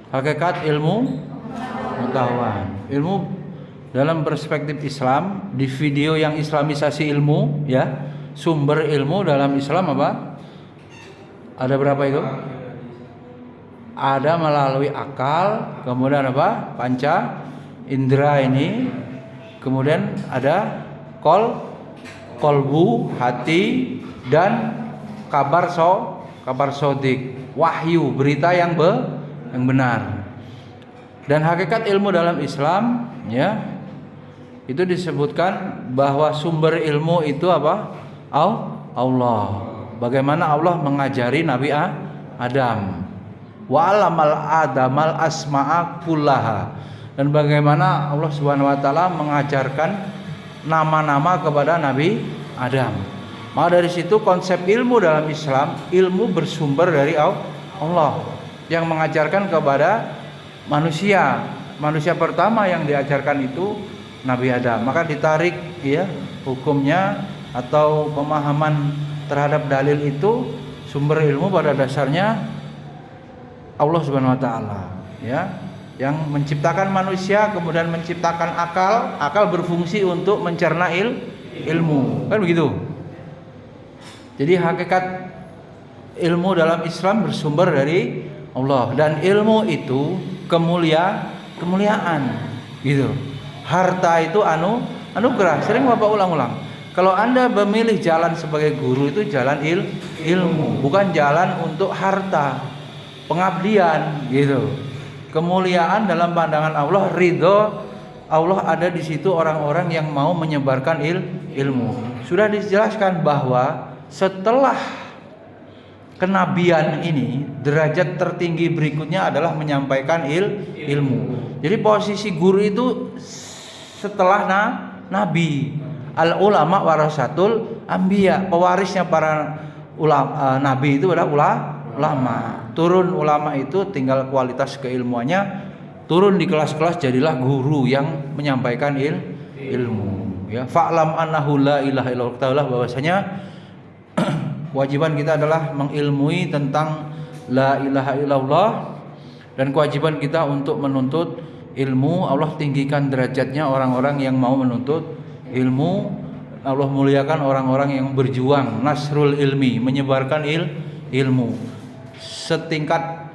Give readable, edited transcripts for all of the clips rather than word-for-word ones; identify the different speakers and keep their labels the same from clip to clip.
Speaker 1: Hakikat ilmu pengetahuan. Ilmu dalam perspektif Islam, di video yang islamisasi ilmu ya, sumber ilmu dalam Islam apa? Ada berapa itu? Ada melalui akal, kemudian apa? Panca indera ini, kemudian ada kolbu, hati, dan kabar sodik, wahyu, berita yang benar. Dan hakikat ilmu dalam Islam ya, itu disebutkan bahwa sumber ilmu itu apa? Allah. Bagaimana Allah mengajari Nabi Adam. Wa 'allamal adamal asma'a kullaha. Dan bagaimana Allah Subhanahu wa taala mengajarkan nama-nama kepada Nabi Adam. Maka dari situ konsep ilmu dalam Islam, ilmu bersumber dari Allah yang mengajarkan kepada manusia. Manusia pertama yang diajarkan itu Nabi Adam. Maka ditarik ya hukumnya atau pemahaman terhadap dalil itu, sumber ilmu pada dasarnya Allah Subhanahu wa taala ya, yang menciptakan manusia, kemudian menciptakan akal berfungsi untuk mencerna ilmu. Kan begitu. Jadi hakikat ilmu dalam Islam bersumber dari Allah, dan ilmu itu kemuliaan gitu. Harta itu anugerah. Sering Bapak ulang-ulang. Kalau Anda memilih jalan sebagai guru, itu jalan ilmu, bukan jalan untuk harta, pengabdian gitu. Kemuliaan dalam pandangan Allah, ridho Allah ada di situ orang-orang yang mau menyebarkan ilmu. Sudah dijelaskan bahwa setelah kenabian ini, derajat tertinggi berikutnya adalah menyampaikan ilmu. Jadi posisi guru itu setelah nabi. Al ulama warasatul anbiya, pewarisnya para nabi itu adalah ulama. Turun ulama itu tinggal kualitas keilmuannya, turun di kelas-kelas jadilah guru yang menyampaikan ilmu. Ya, fa'lam annahu la ilaha illallah, bahwasanya kewajiban kita adalah mengilmui tentang la ilaha illallah, dan kewajiban kita untuk menuntut ilmu. Allah tinggikan derajatnya orang-orang yang mau menuntut ilmu. Allah muliakan orang-orang yang berjuang nasrul ilmi, menyebarkan ilmu, setingkat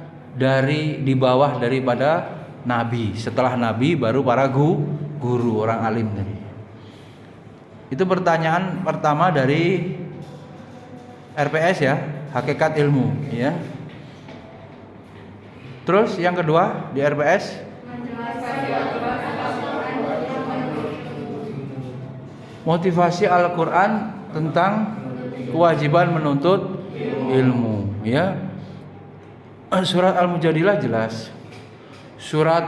Speaker 1: di bawah daripada nabi. Setelah nabi baru para guru, orang alim tadi. Itu pertanyaan pertama dari RPS ya, hakikat ilmu ya. Terus yang kedua di RPS, motivasi Al-Quran tentang kewajiban menuntut ilmu ya. Surat Al-Mujadilah jelas, surat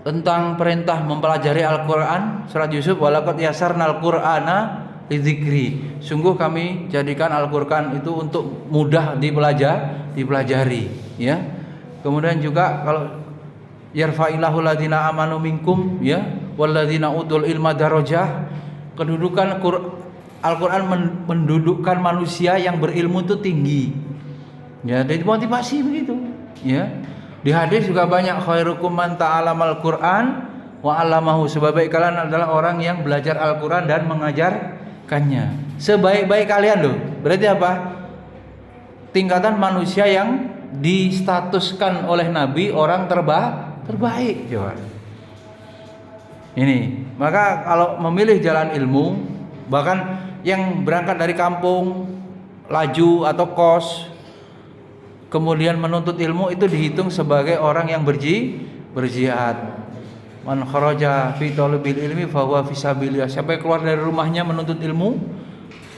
Speaker 1: tentang perintah mempelajari Al-Quran, surat Yusuf, walaqad yasarnal Qur'ana lidzikri, sungguh kami jadikan Al-Quran itu untuk mudah dipelajari ya. Kemudian juga kalau yarfa'illahu ladina amanu minkum ya, walladzina utul ilma darajah, kedudukan Al-Quran mendudukkan manusia yang berilmu itu tinggi ya. Jadi motivasi begitu ya. Di hadis juga banyak, khairukum man ta'alamal Quran wa 'allamahu, sebaik kalian adalah orang yang belajar Al-Quran dan mengajarkannya. Sebaik-baik kalian loh, berarti apa? Tingkatan manusia yang distatuskan oleh Nabi orang terbaik coba. Ini, maka kalau memilih jalan ilmu, bahkan yang berangkat dari kampung laju atau kos kemudian menuntut ilmu, itu dihitung sebagai orang yang berjihad. Man kharaja fi talabil ilmi fa huwa fi sabilillah. Siapa yang keluar dari rumahnya menuntut ilmu,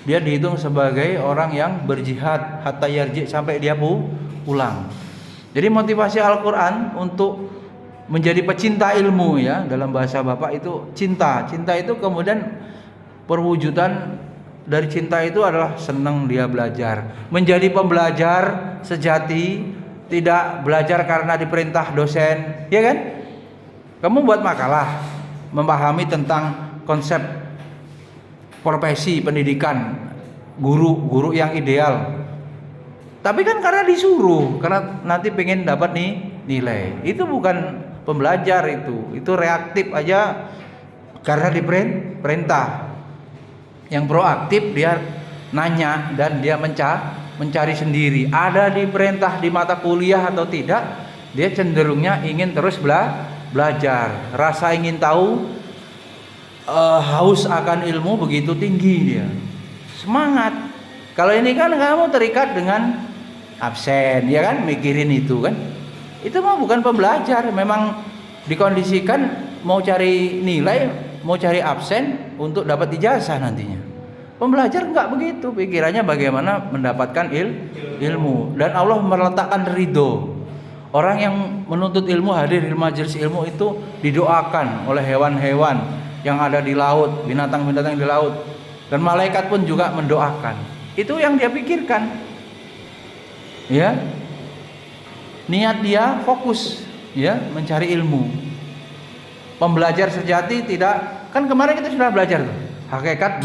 Speaker 1: dia dihitung sebagai orang yang berjihad hatta yarji, sampai dia pulang. Jadi motivasi Al-Qur'an untuk menjadi pecinta ilmu ya, dalam bahasa Bapak itu cinta. Cinta itu kemudian perwujudan dari cinta itu adalah senang dia belajar, menjadi pembelajar sejati, tidak belajar karena diperintah dosen, ya kan? Kamu buat makalah memahami tentang konsep profesi pendidikan, guru yang ideal. Tapi kan karena disuruh, karena nanti pengen dapat nih nilai. Itu bukan pembelajar itu reaktif aja karena diperintah. Yang proaktif dia nanya dan dia mencari sendiri. Ada diperintah di mata kuliah atau tidak, dia cenderungnya ingin terus belajar. Rasa ingin tahu, haus akan ilmu begitu tinggi dia. Semangat. Kalau ini kan kamu terikat dengan absen, ya kan, mikirin itu kan. Itu mah bukan pembelajar, memang dikondisikan mau cari nilai, mau cari absen untuk dapat ijazah nantinya. Pembelajar enggak begitu, pikirannya bagaimana mendapatkan ilmu, dan Allah meletakkan ridho. Orang yang menuntut ilmu hadir di majelis ilmu itu didoakan oleh hewan-hewan yang ada di laut, binatang-binatang di laut, dan malaikat pun juga mendoakan. Itu yang dia pikirkan. Ya, niat dia fokus, ya, mencari ilmu. Pembelajar sejati tidak, kan kemarin kita sudah belajar tuh, hakikat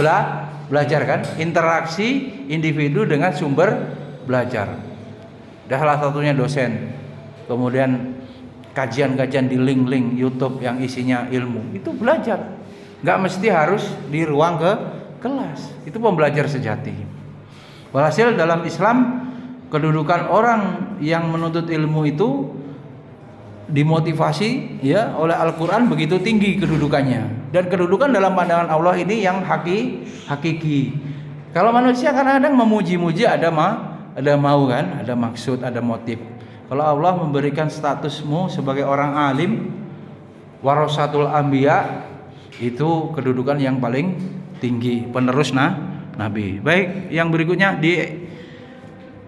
Speaker 1: belajar kan, interaksi individu dengan sumber belajar. Dan salah satunya dosen. Kemudian kajian-kajian di link-link YouTube yang isinya ilmu, itu belajar. Nggak mesti harus di ruang kelas. Itu pembelajar sejati. Walhasil dalam Islam, kedudukan orang yang menuntut ilmu itu dimotivasi, ya, oleh Al-Quran begitu tinggi kedudukannya. Dan kedudukan dalam pandangan Allah ini yang hakiki. Kalau manusia kadang-kadang memuji-muji ada mau kan, ada maksud, ada motif. Kalau Allah memberikan statusmu sebagai orang alim, warasatul anbiya, itu kedudukan yang paling tinggi, penerus nabi. Baik, yang berikutnya di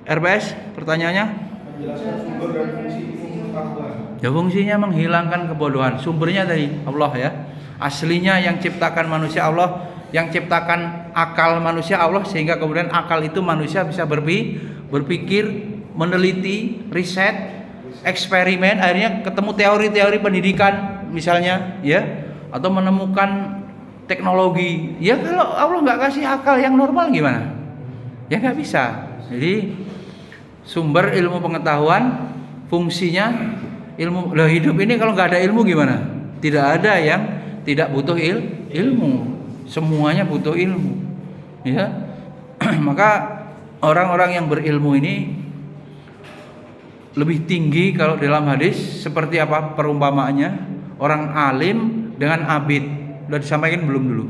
Speaker 1: RPS pertanyaannya.
Speaker 2: Menjelaskan sumber dan fungsi ilmu pengetahuan.
Speaker 1: Ya, fungsinya menghilangkan kebodohan. Sumbernya dari Allah, ya. Aslinya yang ciptakan manusia Allah, yang ciptakan akal manusia Allah, sehingga kemudian akal itu manusia bisa berpikir, meneliti, riset, eksperimen, akhirnya ketemu teori-teori pendidikan misalnya, ya, atau menemukan teknologi. Ya, kalau Allah nggak kasih akal yang normal gimana? Ya nggak bisa. Jadi sumber ilmu pengetahuan, fungsinya ilmu. Lah, hidup ini kalau nggak ada ilmu gimana? Tidak ada yang tidak butuh ilmu. Semuanya butuh ilmu, ya. Maka orang-orang yang berilmu ini lebih tinggi. Kalau dalam hadis seperti apa perumpamaannya? Orang alim dengan abid. Sudah disampaikan belum dulu?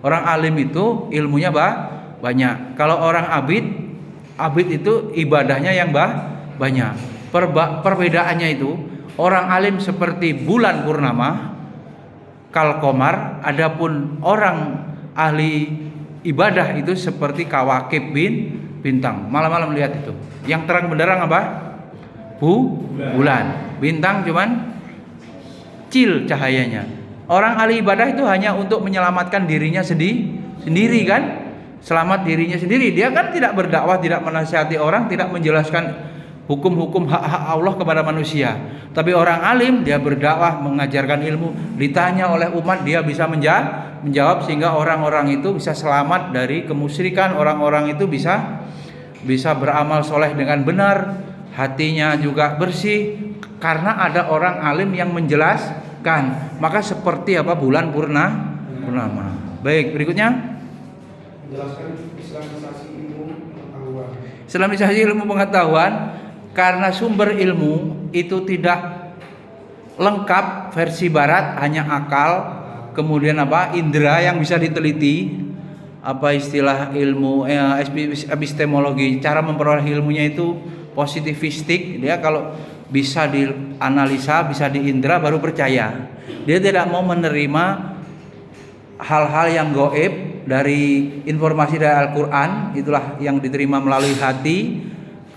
Speaker 1: Orang alim itu ilmunya banyak. Kalau orang abid itu ibadahnya yang banyak. Perbedaannya itu, orang alim seperti bulan purnama, kal qamar, adapun orang ahli ibadah itu seperti kawakib bintang. Malam-malam lihat itu. Yang terang benderang apa? Bulan. Bintang cuman kecil cahayanya. Orang ahli ibadah itu hanya untuk menyelamatkan dirinya sendiri kan? Selamat dirinya sendiri. Dia kan tidak berdakwah, tidak menasihati orang, tidak menjelaskan hukum-hukum hak-hak Allah kepada manusia. Tapi orang alim, dia berdakwah, mengajarkan ilmu, ditanya oleh umat, dia bisa menjawab sehingga orang-orang itu bisa selamat dari kemusyrikan. Orang-orang itu bisa beramal soleh dengan benar, hatinya juga bersih, karena ada orang alim yang menjelaskan. Maka seperti apa bulan purnama. Baik, berikutnya
Speaker 2: Menjelaskan islamisasi ilmu pengetahuan.
Speaker 1: Islamisasi ilmu pengetahuan, karena sumber ilmu itu tidak lengkap versi barat, hanya akal, kemudian indera yang bisa diteliti, istilah ilmu epistemologi, cara memperoleh ilmunya itu positivistik. Dia kalau bisa dianalisa, bisa diindra baru percaya. Dia tidak mau menerima hal-hal yang gaib dari informasi dari Al-Quran, itulah yang diterima melalui hati.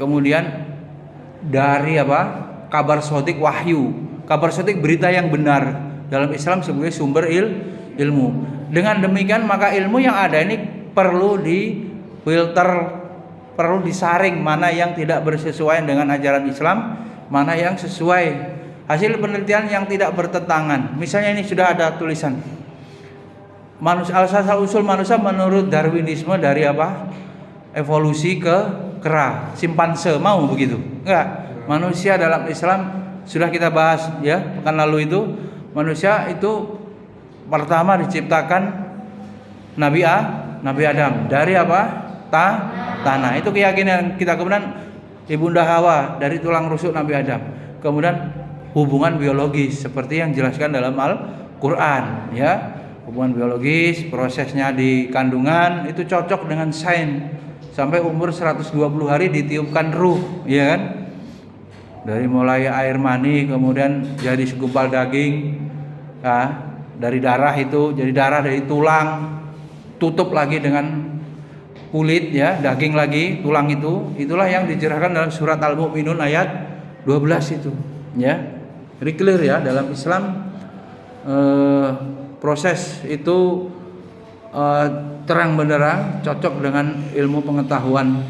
Speaker 1: Kemudian dari kabar sodik, wahyu. Kabar sodik, berita yang benar, dalam Islam sebagai sumber ilmu. Dengan demikian maka ilmu yang ada ini perlu difilter, perlu disaring mana yang tidak bersesuaian dengan ajaran Islam, mana yang sesuai. Hasil penelitian yang tidak bertentangan. Misalnya ini sudah ada tulisan manusia, asal usul manusia menurut Darwinisme dari evolusi ke kera, simpanse mau begitu? Enggak. Manusia dalam Islam sudah kita bahas ya pekan lalu itu, manusia itu pertama diciptakan Nabi Adam dari apa? Tanah. Itu keyakinan kita. Kemudian Ibunda Hawa dari tulang rusuk Nabi Adam. Kemudian hubungan biologis seperti yang dijelaskan dalam Al-Qur'an ya. Hubungan biologis, prosesnya di kandungan itu cocok dengan sains. Sampai umur 120 hari ditiupkan ruh, ya kan? Dari mulai air mani kemudian jadi segumpal daging. Ya, dari darah itu jadi darah, dari tulang tutup lagi dengan kulit ya, daging lagi, tulang itu. Itulah yang dijelaskan dalam surat Al-Mu'minun ayat 12 itu, ya. Jadi clear ya, dalam Islam proses itu terang benderang, cocok dengan ilmu pengetahuan,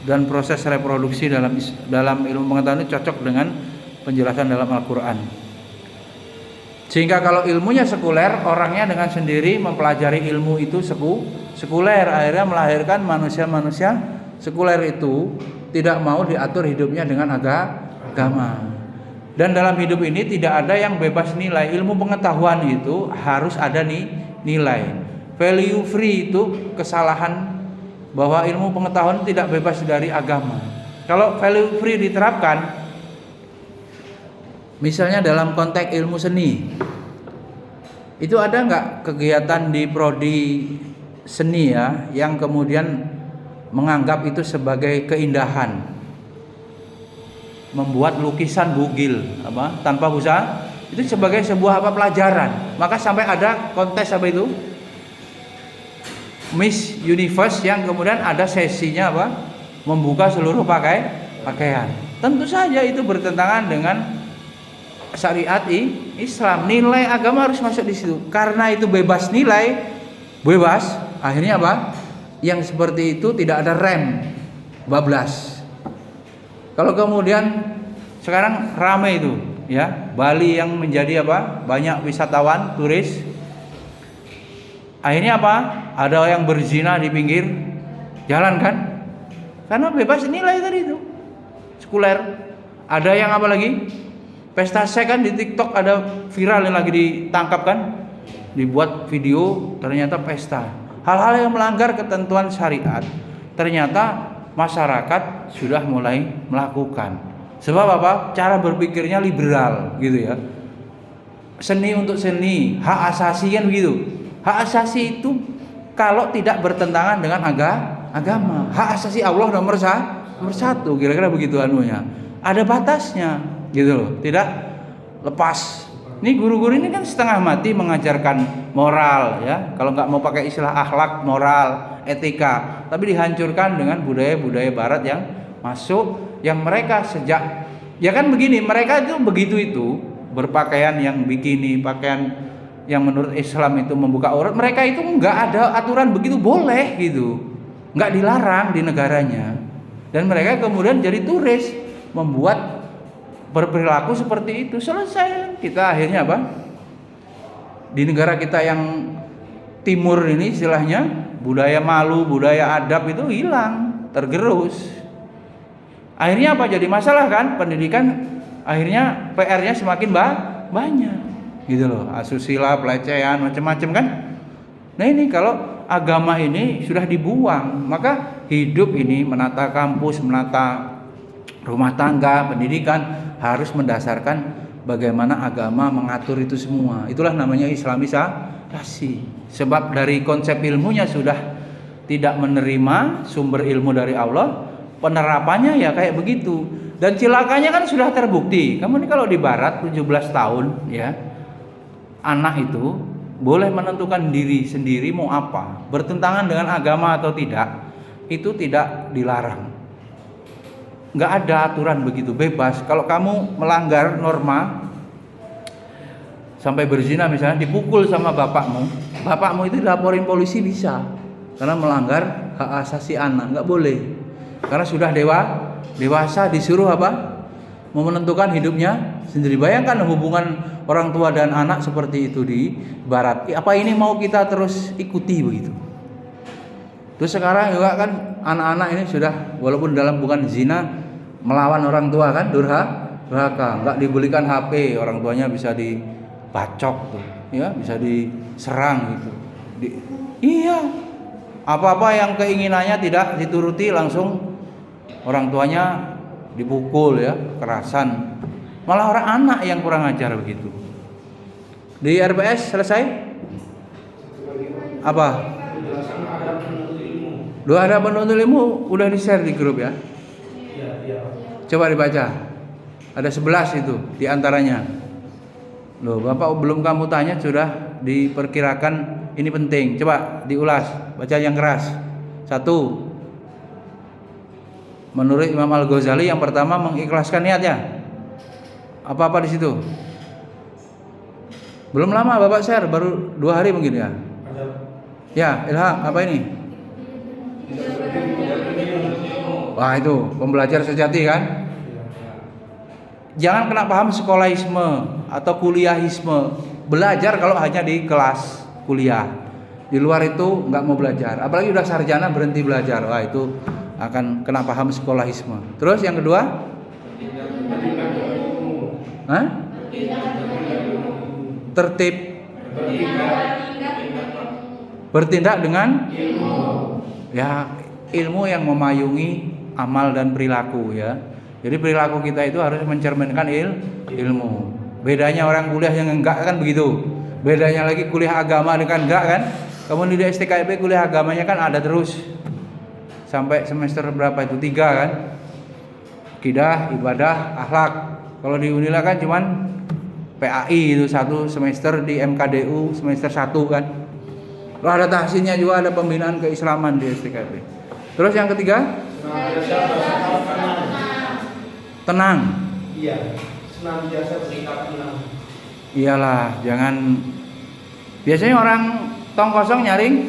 Speaker 1: dan proses reproduksi dalam ilmu pengetahuan itu cocok dengan penjelasan dalam Al-Quran. Sehingga kalau ilmunya sekuler, orangnya dengan sendiri mempelajari ilmu itu sekuler, akhirnya melahirkan manusia-manusia sekuler itu tidak mau diatur hidupnya dengan agama. Dan dalam hidup ini tidak ada yang bebas nilai. Ilmu pengetahuan itu harus ada nilai. Value free itu kesalahan, bahwa ilmu pengetahuan tidak bebas dari agama. Kalau value free diterapkan, misalnya dalam konteks ilmu seni, itu ada nggak kegiatan di prodi seni ya yang kemudian menganggap itu sebagai keindahan? Membuat lukisan bugil tanpa usaha itu sebagai sebuah pelajaran. Maka sampai ada kontes itu Miss Universe yang kemudian ada sesinya membuka seluruh pakaian. Tentu saja itu bertentangan dengan syariat Islam. Nilai agama harus masuk di situ. Karena itu bebas nilai, bebas. Akhirnya yang seperti itu tidak ada rem, bablas. Kalau kemudian sekarang ramai itu ya, Bali yang menjadi banyak wisatawan turis. Akhirnya ada yang berzina di pinggir jalan kan? Karena bebas nilai tadi itu. Sekuler. Ada yang lagi? Pesta seks kan di TikTok ada viral yang lagi ditangkap kan? Dibuat video ternyata pesta. Hal-hal yang melanggar ketentuan syariat ternyata masyarakat sudah mulai melakukan. Sebab cara berpikirnya liberal gitu ya. Seni untuk seni, hak asasi kan begitu. Hak asasi itu kalau tidak bertentangan dengan agama. Hak asasi Allah nomor satu, kira-kira begitu anunya. Ada batasnya gitu loh, tidak lepas. Ini guru-guru ini kan setengah mati mengajarkan moral ya. Kalau nggak mau pakai istilah akhlak, moral, etika, tapi dihancurkan dengan budaya-budaya barat yang masuk, yang mereka sejak ya kan begini, mereka itu begitu itu berpakaian yang bikini, pakaian yang menurut Islam itu membuka aurat, mereka itu nggak ada aturan begitu, boleh gitu, nggak dilarang di negaranya, dan mereka kemudian jadi turis membuat berperilaku seperti itu. Selesai, kita akhirnya di negara kita yang timur ini istilahnya budaya malu, budaya adab itu hilang, tergerus. Akhirnya jadi masalah kan, pendidikan akhirnya PR-nya semakin banyak gitu loh, asusila, pelecehan, macam-macam kan. Nah ini kalau agama ini sudah dibuang, maka hidup ini menata kampus, menata rumah tangga, pendidikan harus mendasarkan bagaimana agama mengatur itu semua. Itulah namanya Islamisasi. Sebab dari konsep ilmunya sudah tidak menerima sumber ilmu dari Allah, penerapannya ya kayak begitu. Dan cilakanya kan sudah terbukti. Kamu ini kalau di barat 17 tahun ya, anak itu boleh menentukan diri sendiri mau apa, bertentangan dengan agama atau tidak, itu tidak dilarang. Nggak ada aturan begitu, bebas. Kalau kamu melanggar norma sampai berzina misalnya, dipukul sama bapakmu itu dilaporin polisi bisa, karena melanggar hak asasi anak. Nggak boleh, karena sudah dewasa, disuruh mau menentukan hidupnya sendiri. Bayangkan hubungan orang tua dan anak seperti itu di barat. Apa ini mau kita terus ikuti begitu? Terus sekarang juga kan anak-anak ini sudah walaupun dalam bukan zina melawan orang tua kan durhaka, nggak dibelikan HP, orang tuanya bisa dibacok tuh, ya bisa diserang gitu. Iya, apa-apa yang keinginannya tidak dituruti langsung orang tuanya dipukul ya, kerasan. Malah orang anak yang kurang ajar begitu. Di RPS selesai? Apa? Doa ada penuntut ilmu udah di-share di grup ya.
Speaker 2: Iya.
Speaker 1: Coba dibaca. Ada 11 itu di antaranya. Loh, Bapak belum kamu tanya sudah diperkirakan ini penting. Coba diulas, baca yang keras. 1. Menurut Imam Al-Ghazali yang pertama mengikhlaskan niatnya. Apa-apa di situ? Belum lama Bapak share, baru 2 hari mungkin ya. Ya, Ilham, apa ini? Wah, itu pembelajar sejati kan? Jangan kena paham sekolahisme atau kuliahisme. Belajar kalau hanya di kelas kuliah. Di luar itu nggak mau belajar. Apalagi udah sarjana berhenti belajar. Wah, itu akan kena paham sekolahisme. Terus yang kedua? Hah? Tertib. Bertindak dengan ya ilmu yang memayungi amal dan perilaku ya. Jadi perilaku kita itu harus mencerminkan ilmu. Bedanya orang kuliah yang enggak kan begitu. Bedanya lagi kuliah agama dengan enggak kan. Kamu di STKIP kuliah agamanya kan ada terus. Sampai semester berapa itu? 3 kan. Akidah, ibadah, akhlak. Kalau di Unila kan cuman PAI itu 1 semester, di MKDU semester 1 kan. Kalau ada tahsinnya juga ada pembinaan keislaman di STKIP. Terus yang ketiga? Tenang.
Speaker 2: Iya. Senantiasa bersikap tenang.
Speaker 1: Iyalah, jangan. Biasanya orang tong kosong nyaring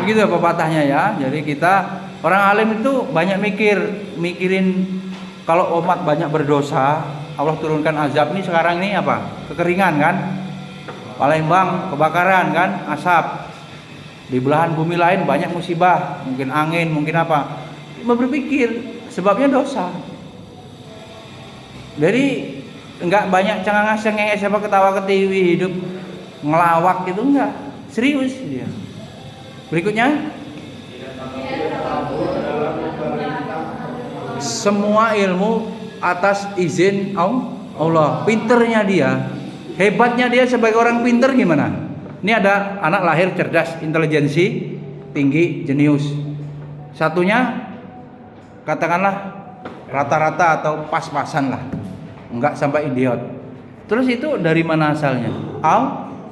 Speaker 1: begitu pepatahnya ya. Jadi kita orang alim itu banyak mikirin kalau umat banyak berdosa, Allah turunkan azab. Ini sekarang ini apa? Kekeringan kan? Palembang kebakaran kan? Asap. Di belahan bumi lain banyak musibah, mungkin angin, mungkin apa. Berpikir sebabnya dosa. Jadi enggak banyak cengenges siapa ketawa ketiwi hidup ngelawak gitu enggak. Serius dia. Berikutnya semua ilmu atas izin Allah. Pinternya dia, hebatnya dia sebagai orang pinter gimana? Ini ada anak lahir cerdas, intelijensi tinggi, jenius. Satunya katakanlah rata-rata atau pas-pasan lah, enggak sampai idiot. Terus itu dari mana asalnya?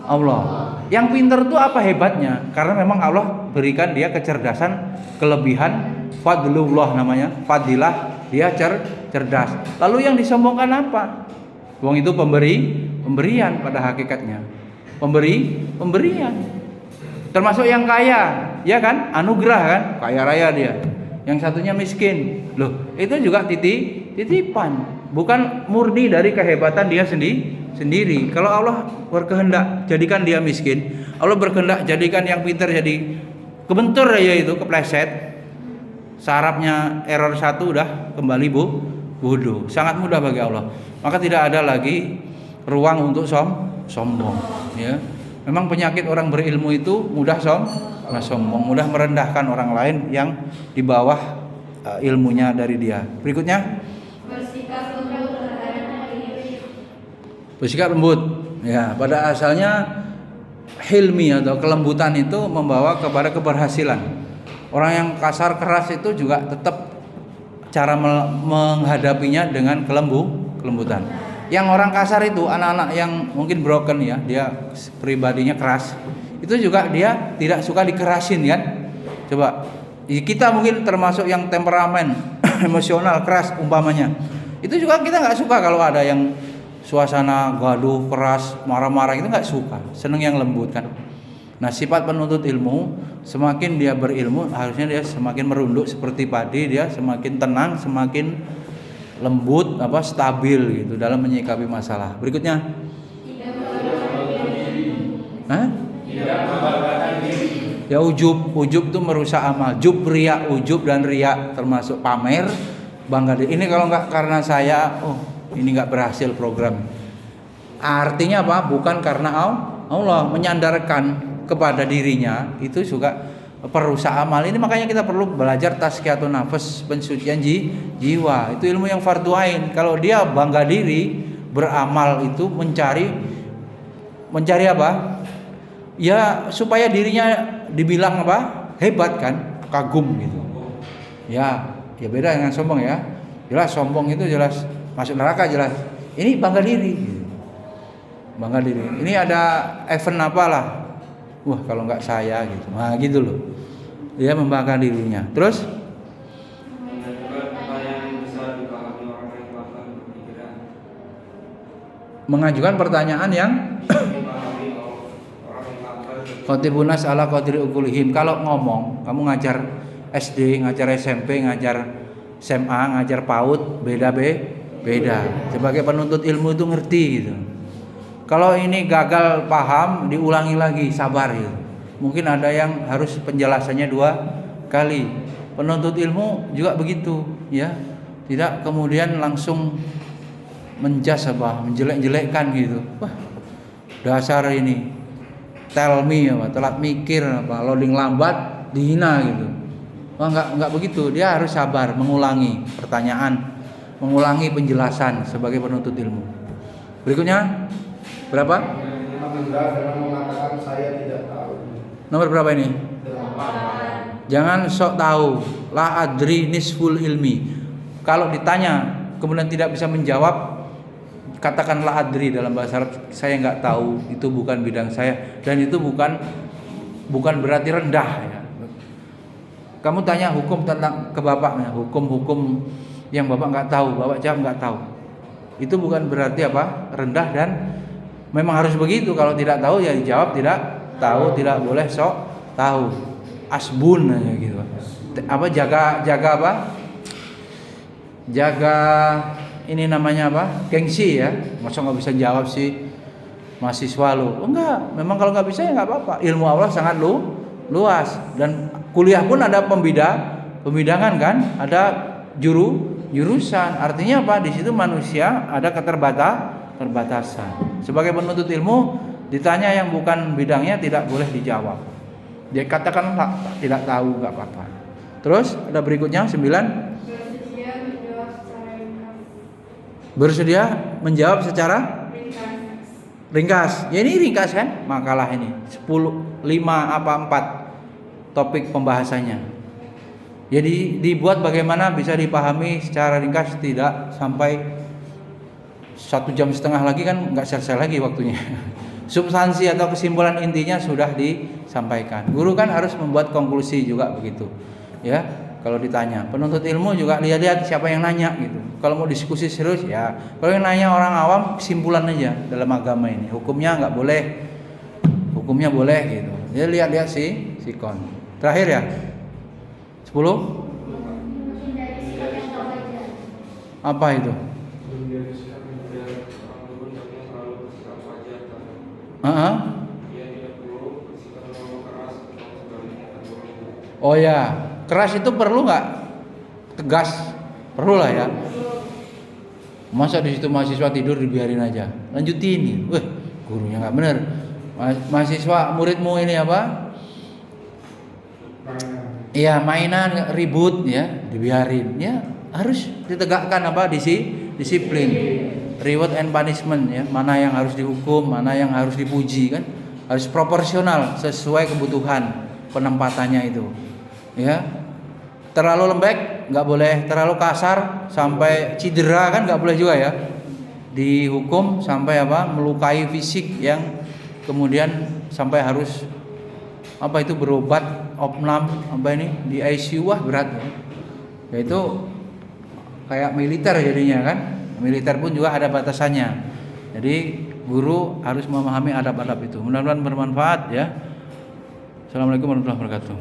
Speaker 1: Allah. Yang pinter itu apa hebatnya? Karena memang Allah berikan dia kecerdasan, kelebihan, fadlullah namanya, fadilah, dia cerdas. Lalu yang disombongkan apa? Wong itu pemberian pada hakikatnya. Pemberian. Termasuk yang kaya, ya kan? Anugerah kan? Kaya raya dia. Yang satunya miskin. Loh, itu juga titipan. Bukan murni dari kehebatan dia sendiri. Kalau Allah berkehendak jadikan dia miskin, Allah berkehendak jadikan yang pintar jadi kebentur aja itu, kepleset. Sarafnya error 1 udah kembali bodoh. Sangat mudah bagi Allah. Maka tidak ada lagi ruang untuk sombong, ya. Memang penyakit orang berilmu itu mudah sombong, mudah merendahkan orang lain yang di bawah ilmunya dari dia. Berikutnya bersikap lembut. Ya, pada asalnya hilmi atau kelembutan itu membawa kepada keberhasilan. Orang yang kasar keras itu juga tetap cara menghadapinya dengan kelembutan. Yang orang kasar itu anak-anak yang mungkin broken ya, dia pribadinya keras. Itu juga dia tidak suka dikerasin kan? Coba kita mungkin termasuk yang temperamen emosional keras umpamanya. Itu juga kita nggak suka kalau ada yang suasana gaduh keras, marah-marah, itu nggak suka. Seneng yang lembut kan. Nah, sifat penuntut ilmu semakin dia berilmu harusnya dia semakin merunduk seperti padi, dia semakin tenang, semakin lembut, stabil gitu dalam menyikapi masalah. Berikutnya, Ya ujub itu merusak amal. Ria, ujub dan ria termasuk pamer, bangga diri. Ini kalau nggak karena saya, ini nggak berhasil program. Artinya apa? Bukan karena Allah menyandarkan kepada dirinya, itu juga perusak amal. Ini makanya kita perlu belajar tazkiyatun nafas, pensucian jiwa. Itu ilmu yang fardhu ain. Kalau dia bangga diri, beramal itu mencari apa? Ya supaya dirinya dibilang apa? Hebat kan? Kagum gitu. Ya beda dengan sombong ya. Jelas sombong itu jelas masuk neraka jelas. Ini bangga diri. Gitu. Bangga diri. Ini ada event apalah. Wah, kalau nggak saya gitu. Nah, gitu loh. Dia membanggakan dirinya. Terus mengajukan pertanyaan yang Khotibunas ala qadri ukulihim. Kalau ngomong, kamu ngajar SD, ngajar SMP, ngajar SMA, ngajar PAUD, beda. Sebagai penuntut ilmu itu ngerti gitu. Kalau ini gagal paham, diulangi lagi, sabar gitu. Mungkin ada yang harus penjelasannya 2 kali. Penuntut ilmu juga begitu, ya. Tidak kemudian langsung menjas apa, menjelek-jelekkan gitu. Wah, dasar ini tell me apa, telat mikir apa, loading lambat, dihina gitu. Wah, enggak begitu. Dia harus sabar mengulangi pertanyaan, mengulangi penjelasan sebagai penuntut ilmu. Berikutnya berapa?
Speaker 2: Dengan mengatakan saya tidak tahu.
Speaker 1: Nomor berapa ini?
Speaker 2: 8.
Speaker 1: Jangan sok tahu. La adri nisful ilmi. Kalau ditanya kemudian tidak bisa menjawab, katakan la adri dalam bahasa Arab, saya nggak tahu, itu bukan bidang saya, dan itu bukan berarti rendah ya. Kamu tanya hukum tentang ke bapaknya, hukum yang bapak nggak tahu, bapak jawab nggak tahu. Itu bukan berarti apa? Rendah, dan memang harus begitu. Kalau tidak tahu ya dijawab tidak tahu, tidak boleh sok tahu. Asbun aja gitu. Apa jaga apa? Jaga ini namanya apa? Gengsi ya. Masa nggak bisa jawab sih mahasiswa lu? Enggak. Memang kalau nggak bisa ya nggak apa-apa. Ilmu Allah sangat luas, dan kuliah pun ada pembidangan kan? Ada jurusan. Artinya apa? Di situ manusia ada keterbatasan. Sebagai penuntut ilmu ditanya yang bukan bidangnya tidak boleh dijawab. Dia katakan tidak tahu, nggak apa-apa. Terus ada berikutnya 9. Bersedia menjawab secara ringkas. Ya ini ringkas kan? Makalah ini 5 apa 4 topik pembahasannya. Jadi dibuat bagaimana bisa dipahami secara ringkas, tidak sampai 1,5 jam lagi kan nggak selesai lagi waktunya. Substansi atau kesimpulan intinya sudah disampaikan. Guru kan harus membuat konklusi juga begitu. Ya, kalau ditanya, penuntut ilmu juga lihat siapa yang nanya gitu. Kalau mau diskusi serius ya, kalau yang nanya orang awam kesimpulan aja dalam agama ini. Hukumnya nggak boleh, hukumnya boleh gitu. Ya lihat si kon. Terakhir ya. 10. Apa itu? Oh ya, keras itu perlu nggak? Tegas, perlu lah ya. Masa di situ mahasiswa tidur dibiarin aja, lanjutin. Wah, gurunya nggak bener. Mahasiswa muridmu ini apa? Iya, mainan ribut ya, dibiarin. Ya harus ditegakkan apa? Disiplin. Reward and punishment ya, mana yang harus dihukum, mana yang harus dipuji kan, harus proporsional sesuai kebutuhan penempatannya itu. Ya, terlalu lembek nggak boleh, terlalu kasar sampai cedera kan nggak boleh juga ya. Dihukum sampai apa? Melukai fisik yang kemudian sampai harus apa itu berobat opnam apa ini di ICU, wah berat ya. Yaitu kayak militer jadinya kan. Militer pun juga ada batasannya. Jadi guru harus memahami adab-adab itu. Mudah-mudahan bermanfaat ya. Assalamualaikum warahmatullahi wabarakatuh.